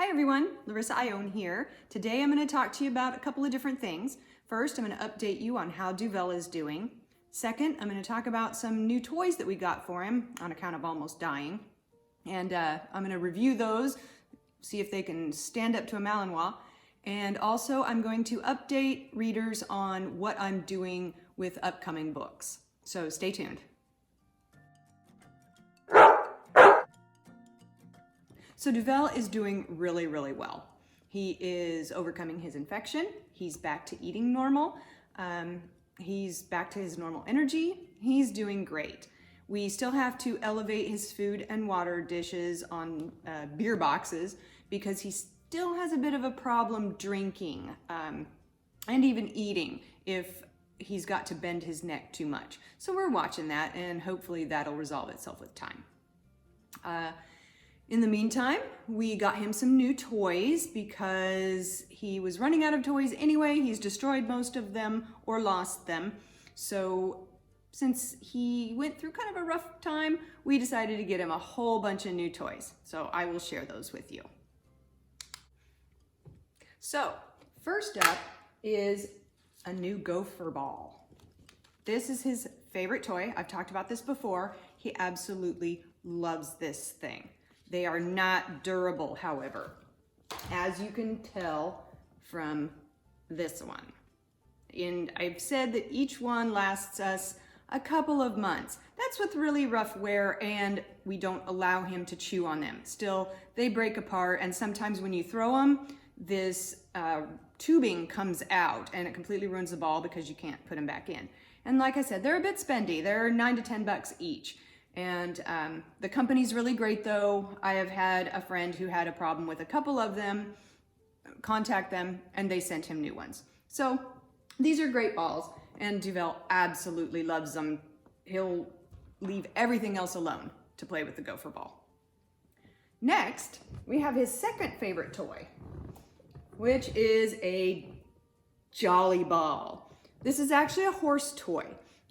Hi everyone, Larissa Ione here. Today I'm going to talk to you about a couple of different things. First, I'm going to update you on how Duvel is doing. Second, I'm going to talk about some new toys that we got for him on account of almost dying. And I'm going to review those, see if they can stand up to a Malinois. And also I'm going to update readers on what I'm doing with upcoming books. So stay tuned. So Duvel is doing really, really well. He is overcoming his infection. He's back to eating normal. He's back to his normal energy. He's doing great. We still have to elevate his food and water dishes on beer boxes because he still has a bit of a problem drinking and even eating if he's got to bend his neck too much. So we're watching that, and hopefully that'll resolve itself with time. In the meantime, we got him some new toys because he was running out of toys anyway. He's destroyed most of them or lost them. So since he went through kind of a rough time, we decided to get him a whole bunch of new toys. So I will share those with you. So first up is a new Go-frrr ball. This is his favorite toy. I've talked about this before. He absolutely loves this thing. They are not durable, however, as you can tell from this one. And I've said that each one lasts us a couple of months. That's with really rough wear, and we don't allow him to chew on them. Still, they break apart, and sometimes when you throw them, this tubing comes out and it completely ruins the ball because you can't put them back in. And like I said, they're a bit spendy. They're $9 to $10 each. And the company's really great though. I have had a friend who had a problem with a couple of them, contact them, and they sent him new ones. So these are great balls, and Duvel absolutely loves them. He'll leave everything else alone to play with the Go-frrr ball. Next, we have his second favorite toy, which is a jolly ball. This is actually a horse toy,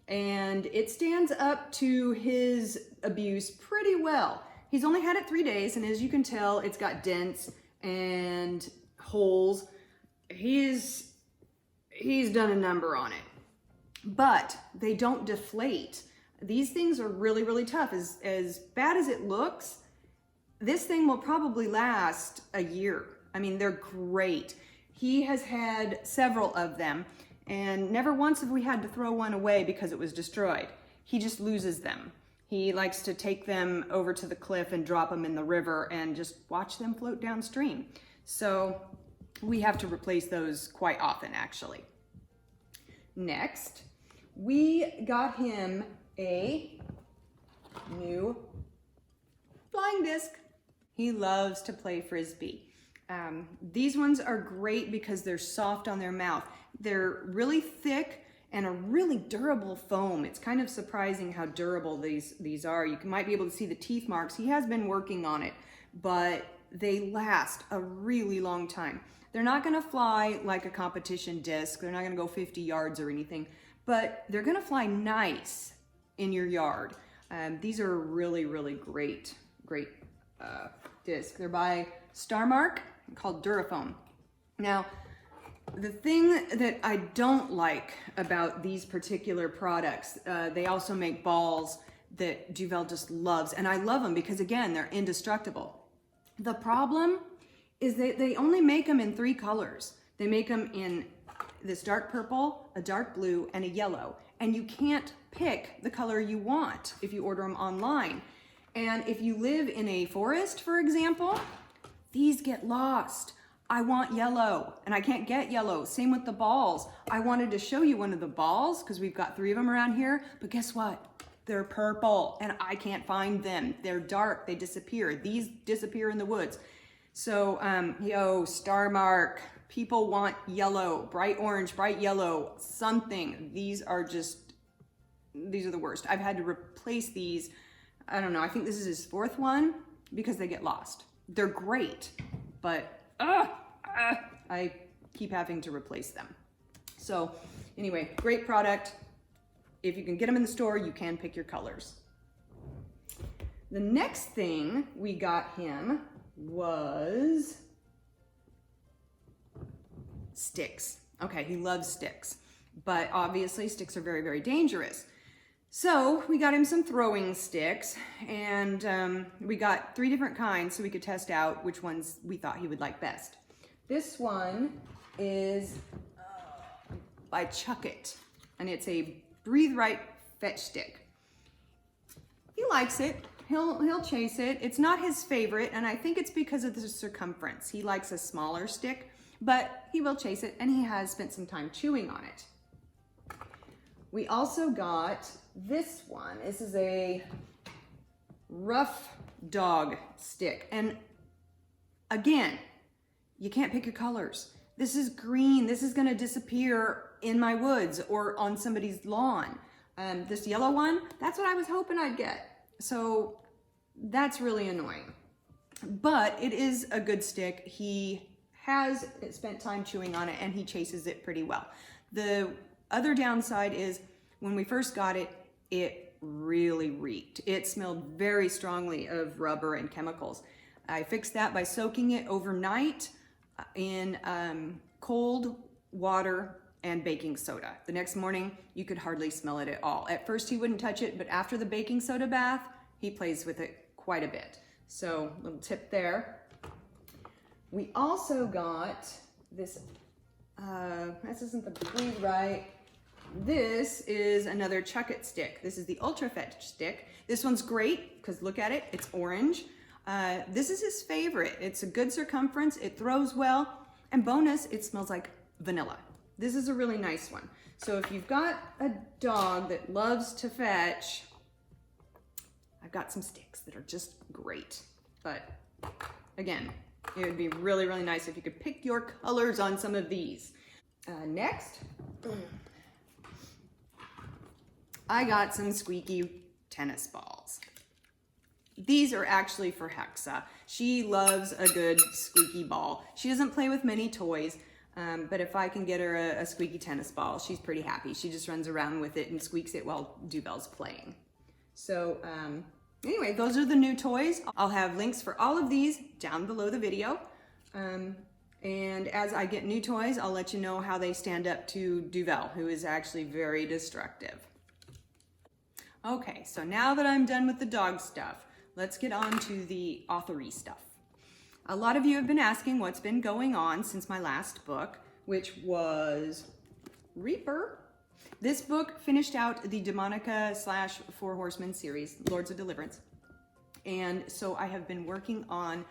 and it stands up to his abuse pretty well. He's only had it 3 days, and as you can tell, it's got dents and holes. He's done a number on it, but they don't deflate. These things are really, really tough. As bad as it looks, this thing will probably last a year. I mean, they're great. He has had several of them, and never once have we had to throw one away because it was destroyed. He just loses them. He likes to take them over to the cliff and drop them in the river and just watch them float downstream. So we have to replace those quite often, actually. Next, we got him a new flying disc. He loves to play Frisbee. These ones are great because they're soft on their mouth. They're really thick and a really durable foam. It's kind of surprising how durable these are. You might be able to see the teeth marks. He has been working on it, but they last a really long time. They're not gonna fly like a competition disc. They're not gonna go 50 yards or anything, but they're gonna fly nice in your yard. These are really, really great discs. They're by Starmark, called Durafoam. Now, the thing that I don't like about these particular products, they also make balls that Duvel just loves, and I love them because, again, they're indestructible. The problem is that they only make them in 3 colors. They make them in this dark purple, a dark blue, and a yellow, and you can't pick the color you want if you order them online. And if you live in a forest, for example, these get lost. I want yellow, and I can't get yellow. Same with the balls. I wanted to show you one of the balls because we've got 3 of them around here, but guess what? They're purple, and I can't find them. They're dark, they disappear. These disappear in the woods. So, Starmark, people want yellow, bright orange, bright yellow, something. These are the worst. I've had to replace these, I don't know, I think this is his 4th one because they get lost. They're great, but I keep having to replace them. So anyway, great product. If you can get them in the store, you can pick your colors. The next thing we got him was sticks. Okay, he loves sticks, but obviously sticks are very, very dangerous. So we got him some throwing sticks, and we got 3 different kinds so we could test out which ones we thought he would like best. This one is by Chuck It, and it's a Breathe Right fetch stick. He likes it. He'll chase it. It's not his favorite, and I think it's because of the circumference. He likes a smaller stick, but he will chase it, and he has spent some time chewing on it. We also got this one. This is a Ruff Dawk Stick. And again, you can't pick your colors. This is green. This is going to disappear in my woods or on somebody's lawn. This yellow one, that's what I was hoping I'd get. So that's really annoying. But it is a good stick. He has spent time chewing on it and he chases it pretty well. The other downside is when we first got it, it really reeked. It smelled very strongly of rubber and chemicals. I fixed that by soaking it overnight in cold water and baking soda. The next morning, you could hardly smell it at all. At first, he wouldn't touch it, but after the baking soda bath, he plays with it quite a bit. So, little tip there. We also got this, this isn't the Breathe Right. This is another Chuck It stick. This is the Ultra Fetch stick. This one's great because look at it, it's orange. This is his favorite. It's a good circumference, it throws well, and bonus, it smells like vanilla. This is a really nice one. So if you've got a dog that loves to fetch, I've got some sticks that are just great. But again, it would be really, really nice if you could pick your colors on some of these. Next, I got some squeaky tennis balls. These are actually for Hexa. She loves a good squeaky ball. She doesn't play with many toys, but if I can get her a squeaky tennis ball, she's pretty happy. She just runs around with it and squeaks it while Duvel's playing. So anyway, those are the new toys. I'll have links for all of these down below the video. And as I get new toys, I'll let you know how they stand up to Duvel, who is actually very destructive. Okay, so now that I'm done with the dog stuff, let's get on to the authory stuff. A lot of you have been asking what's been going on since my last book, which was Reaper. This book finished out the Demonica / Four Horsemen series, Lords of Deliverance. And so I have been working on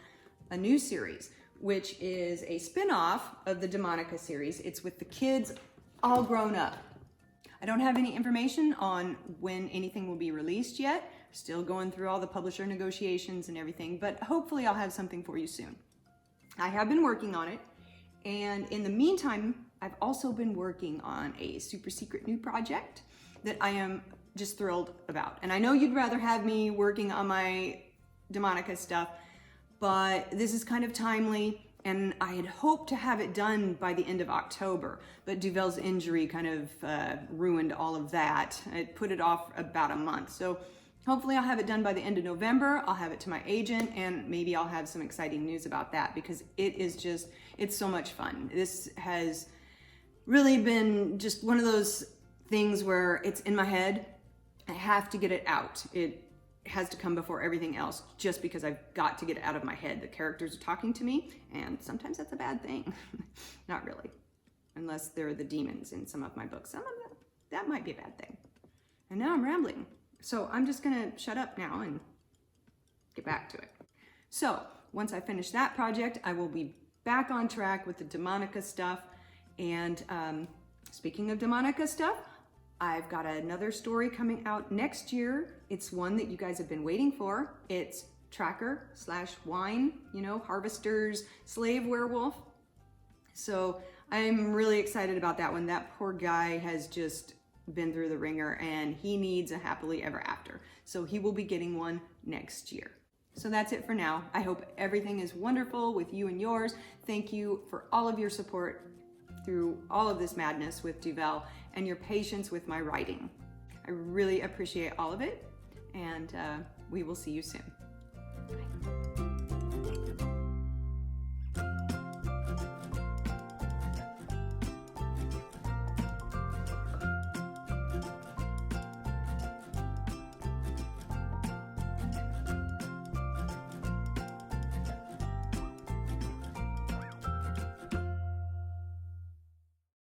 a new series, which is a spin-off of the Demonica series. It's with the kids all grown up. I don't have any information on when anything will be released yet. Still going through all the publisher negotiations and everything, but hopefully I'll have something for you soon. I have been working on it, and in the meantime, I've also been working on a super secret new project that I am just thrilled about. And I know you'd rather have me working on my Demonica stuff, but this is kind of timely, and I had hoped to have it done by the end of October, but Duvel's injury kind of ruined all of that. It put it off about a month. So hopefully I'll have it done by the end of November. I'll have it to my agent, and maybe I'll have some exciting news about that because it is just, it's so much fun. This has really been just one of those things where it's in my head. I have to get it out. It has to come before everything else just because I've got to get it out of my head. The characters are talking to me, and sometimes that's a bad thing. Not really, unless they're the demons in some of my books. Some of them, that might be a bad thing. And now I'm rambling. So I'm just gonna shut up now and get back to it. So once I finish that project, I will be back on track with the Demonica stuff. And speaking of Demonica stuff, I've got another story coming out next year. It's one that you guys have been waiting for. It's Tracker / Wine, you know, Harvester's Slave Werewolf. So I'm really excited about that one. That poor guy has just been through the ringer and he needs a happily ever after. So he will be getting one next year. So that's it for now. I hope everything is wonderful with you and yours. Thank you for all of your support through all of this madness with Duvel and your patience with my writing. I really appreciate all of it, and we will see you soon. Bye.